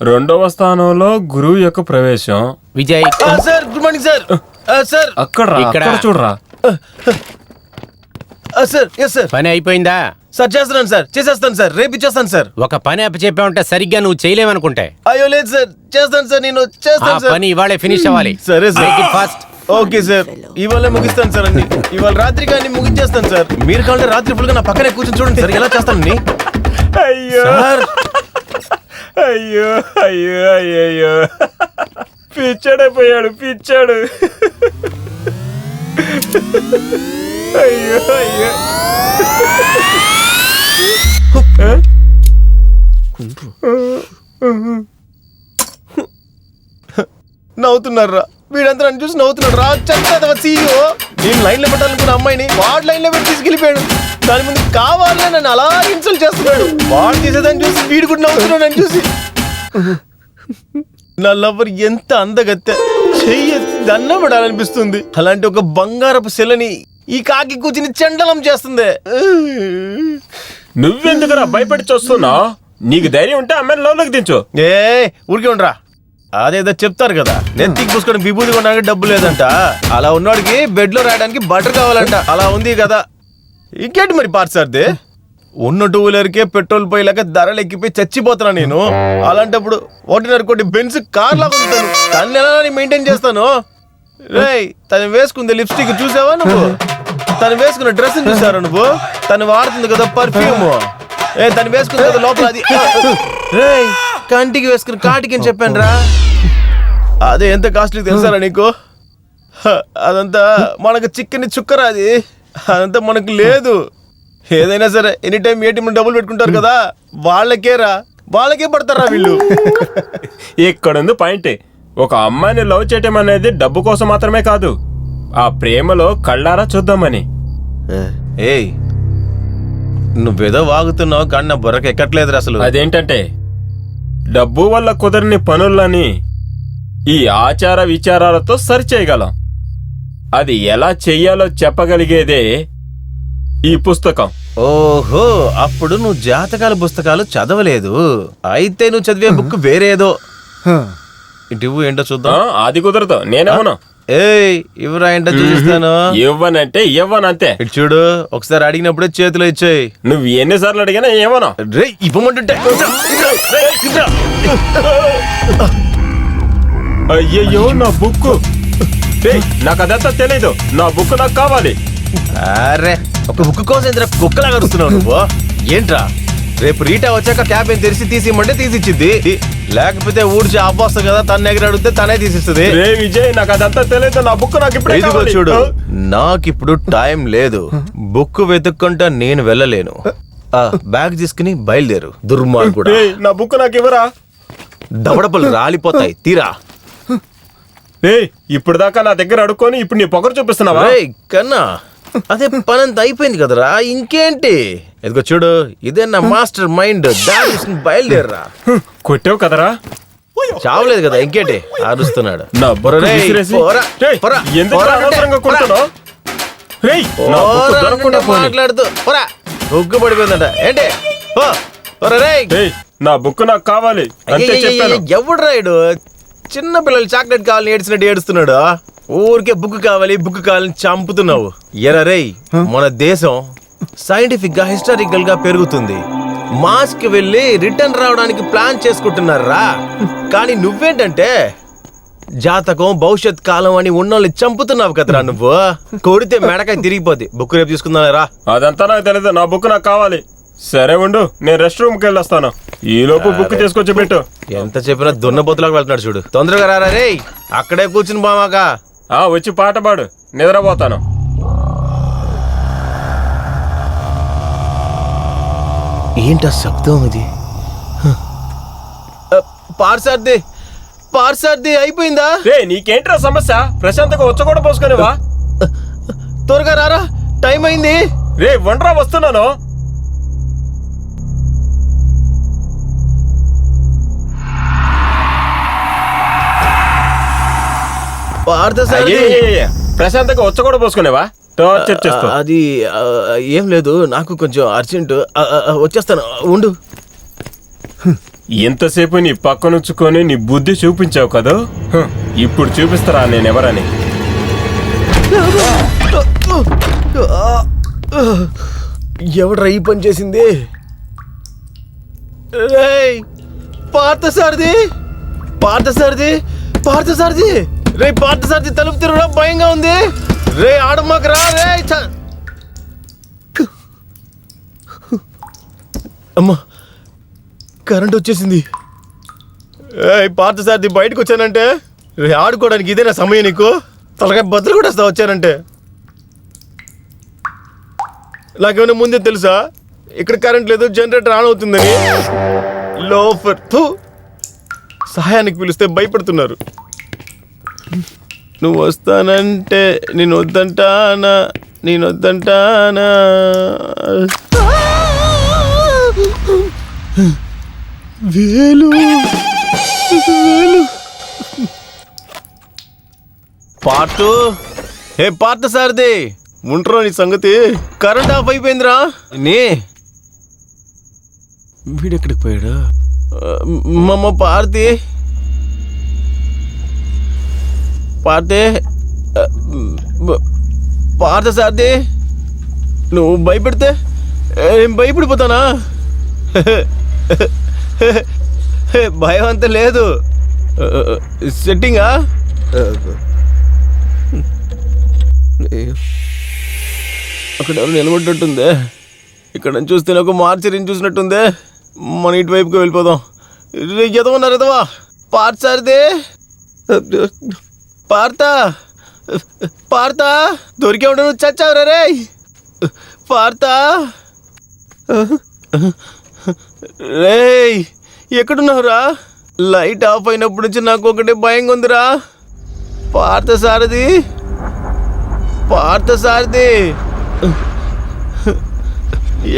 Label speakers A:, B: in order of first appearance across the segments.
A: రెండవ స్థానంలో గురువు యొక్క ప్రవేశం.
B: Vijay
C: sir good morning sir. Sir
A: ఇక్కడ చూడరా.
C: Sir yes sir.
B: పని అయిపోయిందా?
C: సార్ చేస్తున్నాను సార్, చేసేస్తాను సార్, రేపు ఇచ్చేస్తాను సార్.
B: ఒక పని అప్పచెప్పావంటే సరిగ్గా నువ్వు చేయలేవనుకుంటే.
C: అయ్యో లేదు సార్, చేస్తాను సార్, నేను
B: ఆ
C: చేస్తాను సార్.
B: పని ఇవాళే ఫినిష్ అవ్వాలి.
C: సరే sir.
B: Make it fast.
C: Okay sir, ఇవాళ ముగిస్తాను సార్ అన్ని. ఇవాళ రాత్రి కానీ ముగించేస్తాను సార్. మీరు కావాలంటే రాత్రి ఫుల్గా నా పక్కనే కూర్చొని చూడండి సార్ ఎలా చేస్తానని.
A: అయ్యో
C: సార్
A: అయ్యో అయ్యో అయ్యో పిచ్చాడైపోయాడు పిచ్చాడు. అయ్యో అయ్యో
C: నవ్వుతున్నారా? వీడంతా నన్ను చూసి నవ్వుతున్నాడు రా. చెత్త సీఈఓ. నేను లైన్లో పెట్టాలనుకున్న అమ్మాయిని వాడు లైన్లో పెట్టి తీసుకెళ్ళిపోయాడు. దాని ముందు కావాలనే నన్ను అలా ఇన్సల్ట్ చేస్తున్నాడు. వాడు చేసేదాన్ని చూసి వీడు కూడా నవ్వుతున్నాడు నన్ను చూసి. నా లవర్ ఎంత అందగత్తె, చెయ్యి దండం పడాలనిపిస్తుంది. అలాంటి ఒక బంగారపు శిలని ఈ కాకి కూర్చుని చెండలం చేస్తుంది.
A: నువ్వెందుకురా భయపడి చూస్తున్నావు? నీకు ధైర్యం ఉంటే అమ్మాయిని లోపలికి దించు.
C: ఏ ఊరికే ఉండరా, అదేదో చెప్తారు కదా, నెత్తికి పూసుకొని విభూతి కొనడానికి డబ్బు లేదంట, అలా ఉన్నవాడికి బెడ్ లో రాయడానికి బటర్ కావాలంట. అలా ఉంది కదా. ఇంకేంటి మరి పార్సార్దే, ఉన్న టూ వీలర్కే పెట్రోల్ పోయేలాక ధరలు ఎక్కిపోయి చచ్చిపోతున్నా నేను. అలాంటప్పుడు 1.5 బెంజ్ కార్ లాగా ఉంటాను. తను ఎలా మెయింటైన్ చేస్తాను? రేయ్, తను వేసుకుంది లిప్స్టిక్ చూసావా నువ్వు? తను వేసుకున్న డ్రెస్ చూసారా నువ్వు? తను వాడుతుంది కదా పర్ఫ్యూమ్. తను వేసుకుంది కదా లోపల అది. రేయ్, కంటికి వేసుకుని కాటికి అని చెప్పాను రా. అదే ఎంత కాస్ట్లీ తెలుసారా నీకు? అదంతా మనకు చిక్కని చుక్కరా. అది అదంతా మనకు లేదు. ఏదైనా సరే ఎనీ టైం ఏటీఎం డబ్బులు పెట్టుకుంటారు కదా, వాళ్ళకే పడతారా వీళ్ళు.
A: ఇక్కడుంది పాయింట్. ఒక అమ్మాయిని లవ్ చేయటం అనేది డబ్బు కోసం మాత్రమే కాదు, ఆ ప్రేమలో కళ్ళారా చూద్దామని.
C: ఏయ్, నువ్వేదో వాగుతున్నావు కానీ నా బుర్రకి ఎక్కట్లేదు అసలు.
A: అదేంటంటే, డబ్బు వల్ల కుదరని పనులని ఈ ఆచార విచారాలతో సరిచేయగలం. అది ఎలా చెయ్యాలో చెప్పగలిగేదే ఈ పుస్తకం.
C: ఓహో, అప్పుడు నువ్వు జాతకాల పుస్తకాలు చదవలేదు. అయితే నువ్వు చదివే బుక్ వేరేదో. ఇటు ఏంటో చూద్దాం.
A: అది కుదరదు, నేనేమను.
C: ఏయ్, ఇవ్వరా ఏంటో చూపిస్తాను.
A: ఇవ్వనంటే ఇవ్వనంతే.
C: ఇటు చూడు, ఒకసారి అడిగినప్పుడే చేతిలో ఇచ్చేయి.
A: నువ్వు ఎన్నిసార్లు అడిగినా ఏమను.
C: రే ఇవ్వమంటుంటే.
A: అయ్యయ్యో, నా బుక్. నాకు అదంతా తెలీదు, నా బుక్ నాకు కావాలి.
C: అరే, ఒక బుక్ కోసం ఇంత కుక్కలాగా అరుస్తున్నావు నువ్వు. ఏంట్రా, రేపు రీటా వచ్చాక క్యాబిన్ తెరిచి తీసిమ్మంటే తీసిచ్చింది, లేకపోతే ఊడ్చి అబ్బొస్తుంది కదా, తన దగ్గర అడిగితే తనే తీసిస్తుంది.
A: రే విజయ్, నాకు అదంతా తెలియదు, నా బుక్ నాకు ఇప్పుడు
C: ఇదిగో చూడు, నాకిప్పుడు టైం లేదు. బుక్ వెతుక్కుంటా నేను వెళ్ళలేను. బ్యాగ్ తీసుకుని బయలుదేరు. దుర్మార్గుడా,
A: నా బుక్ నాకు ఇవ్వరా.
C: దవడపలు రాలిపోతాయి, తీరా.
A: ఇప్పుడు దాకా నా దగ్గర అడుక్కొని ఇప్పుడు నీ పొగరు చూపిస్తున్నావా?
C: కన్నా, అదే పనంత అయిపోయింది కదరా, ఇంకేంటి? ఇదిగో చూడు, ఇదే నా మాస్టర్ మైండ్. బయలుదేరరా.
A: కొట్టావు కదరా.
C: చావలేదు కదా, ఇంకేంటి అరుస్తున్నాడు.
A: నా బుర్ర
C: మాట్లాడుతూ ఒగ్గు పడిపోయిందంట. ఏంటి?
A: నా బుక్ నాకు కావాలి.
C: ఎవడు రాయుడు? చిన్న పిల్లలు చాక్లెట్ కావాలని ఏడ్చినట్టు ఏడుస్తున్నాడు. ఊరికే బుక్ కావాలని చంపుతున్నావు. ఎరా రేయ్, మన దేశం సైంటిఫిక్ గా హిస్టారికల్ గా పెరుగుతుంది. మాస్ కి వెళ్ళి రిటర్న్ రావడానికి ప్లాన్ చేసుకుంటున్నారా. కానీ నువ్వేంటంటే జాతకం భవిష్యత్ కాలం అని ఉన్నోళ్ళని చంపుతున్నావు కదరా నువ్వు. కొడితే మెడకాయ తిరిగిపోద్ది. బుక్ రేపు తీసుకుందా రా.
A: అదంతా నాకు తెలియదు, నా బుక్ నాకు కావాలి. సరే ఉండు, నేను రెస్ట్ రూమ్ కి వెళ్ళొస్తాను. ఈ లోపు బుక్ తీసుకొచ్చి పెట్టు.
C: ఎంత చెప్పినా దున్నపోతులాగా వెళ్తున్నాడు చూడు. తొందరగా రారా రే, అక్కడే కూర్చుని బామాక.
A: వచ్చి పాట పాడు, నిద్రపోతాను.
C: ఏంటా శబ్దం ఇది? పార్సార్ది అయిపోయిందా?
A: నీకేంట్రా సమస్య? ప్రశాంతంగా వచ్చ కూడా పోసుకునేవా?
C: త్వరగా రారా, టైం అయింది.
A: రే వండ్రా, వస్తున్నాను. ప్రశాంతంగా వచ్చ కూడా పోసుకునేవా? టార్చర్ చేస్తావు.
C: అది ఏం లేదు, నాకు కొంచెం అర్జెంటు. వచ్చేస్తాను, ఉండు.
A: ఎంతసేపు నీ పక్కనుచ్చుకొని నీ బుద్ధి చూపించావు కదా, ఇప్పుడు చూపిస్తారా నేనెవరని.
C: ఎవడ్రా ఈ పని చేసింది? పార్థసారథి, పార్థసారథి, పార్థసారథి, రే పార్థసారథి, తలుపు తిరగడం భయంగా ఉంది. రే ఆడమ్మకరా రే. అమ్మా, కరెంట్ వచ్చేసింది. పార్థసారథి, బయటకు వచ్చానంటే రే ఆడుకోవడానికి ఇదేనా సమయం నీకు? తలకాయ బద్దలు కూడా వస్తా వచ్చానంటే. నాకేమైనా ముందే తెలుసా ఇక్కడ కరెంట్ లేదు, జనరేటర్ ఆన్ అవుతుందని? లోఫర్ సహాయానికి పిలిస్తే భయపడుతున్నారు. నువ్వు వస్తానంటే నేను వద్దంటానా, నేను వద్దంటానా? వేలు పార్టు, హే పార్థసారథి, ఉంటరా నీ సంగతి? కరెంట్ ఆఫ్ అయిపోయిందిరా. నీ వీడెక్కడికి పోయాడు? మమ్మ పార్థి, పార్థి, పార్థసారథి, నువ్వు భయపెడితే భయపడిపోతానా? భయం అంత లేదు. సెట్టింగా? అక్కడ ఎవరు నిలబడ్డట్టుందే. ఇక్కడ చూస్తే ఒక మార్చరిని చూసినట్టుందే. మన ఇటువైపుకి వెళ్ళిపోదాం. ఎదవన్నారు ఎదవా. పార్థసారథి, పార్థ, పార్థ, దొరికే ఉండ నువ్వు చచ్చావురా రే. పార్థ రే, ఎక్కడున్నావురా? లైట్ ఆఫ్ అయినప్పటి నుంచి నాకు ఒకటే భయంగా ఉందిరా. పార్థసారథి, పార్థసారథి,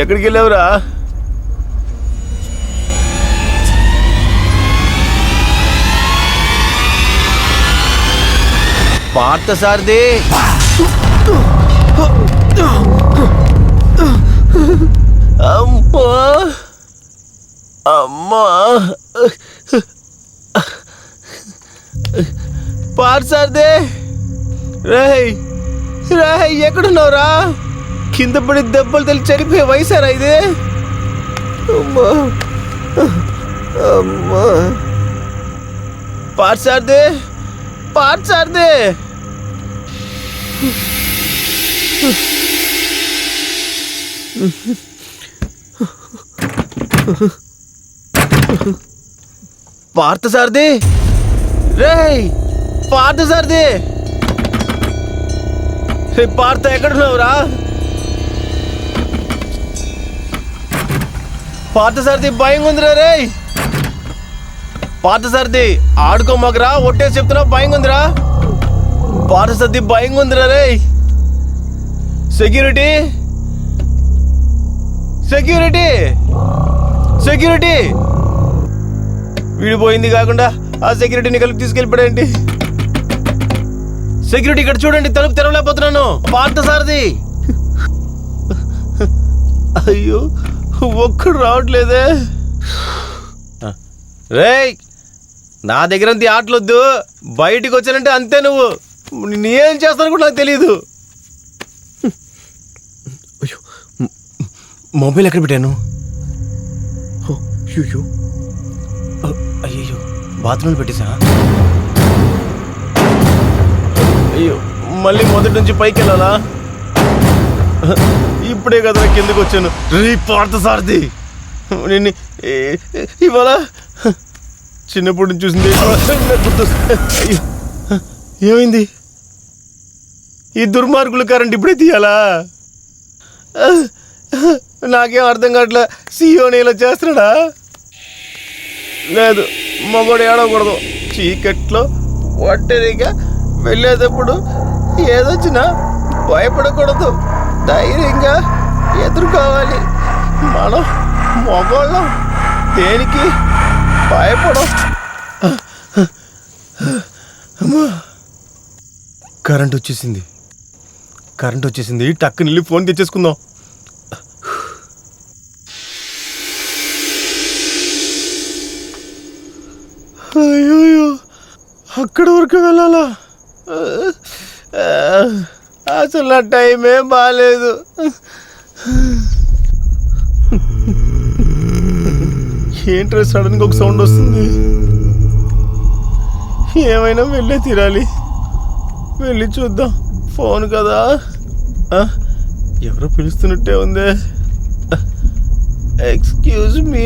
C: ఎక్కడికి వెళ్ళావురా? పార్థసారథి, అమ్మా, అమ్మా, పార్థసారథి, రేయ్ రేయ్, ఎక్కడున్నావురా? కింద పడి దెబ్బలు తెలిసి చనిపోయే వయసారా ఇది? అమ్మా, అమ్మా, పార్థసారథి, పార్థసారథి, పార్థసారథి, రేయ్ పార్థసారథి, రే పార్థ, ఎక్కడున్నావురా? పార్థసారథి, భయంగా ఉందిరా రే. పార్థసారథి, ఆడుకోమాకరా, ఒట్టేసి చెప్తున్నా, భయంగా ఉందిరా. పార్థసారథి, భయంగా ఉందిరా రే. Security, security, security. వీడిపోయింది కాకుండా ఆ సెక్యూరిటీని కలిపి తీసుకెళ్ళిపోయాడేంటి? సెక్యూరిటీ, ఇక్కడ చూడండి, తలుపు తెరవలేకపోతున్నాను. పార్థసారథి, అయ్యో ఒక్కడు రావట్లేదే. రేయ్, నా దగ్గర అంత ఆటలొద్దు. బయటికి వచ్చానంటే అంతే. నువ్వు నేనేం చేస్తాను కూడా నాకు తెలీదు. అయ్యో, మొబైల్ ఎక్కడ పెట్టాను? అయ్యో, అయ్యో, బాత్రూంలో పెట్టేసా? అయ్యో, మళ్ళీ మొదటి నుంచి పైకి వెళ్ళాలా? ఇప్పుడే కదా కిందకు వచ్చాను. రే పార్థసారథి, నేను ఇవాళ చిన్నప్పుడు నుంచి చూసింది అయ్యో, ఏమైంది? ఈ దుర్మార్గుల కరెంట్ ఇప్పుడే తీయాలా? నాకేం అర్థం కావట్లే. సీఓని ఇలా చేస్తున్నాడా? లేదు, మగోడు ఏడవకూడదు. చీకట్లో ఒంటరిగా వెళ్ళేటప్పుడు ఏదొచ్చినా భయపడకూడదు. ధైర్యంగా ఎదుర్కోవాలి. మనం మగోళ్ళం, దేనికి భయపడం. కరెంట్ వచ్చేసింది. కరెంట్ వచ్చేసింది, టక్కుని వెళ్ళి ఫోన్ తెచ్చేసుకుందాం. అయ్యో, అక్కడ వరకు వెళ్ళాలా? అసలు నా టైమే బాగాలేదు. ఏంట్రా సడన్గా ఒక సౌండ్ వస్తుంది? ఏమైనా వెళ్ళే తీరాలి. వెళ్ళి చూద్దాం. ఫోన్ కదా, ఎవరో పిలుస్తున్నట్టే ఉంది. Excuse me.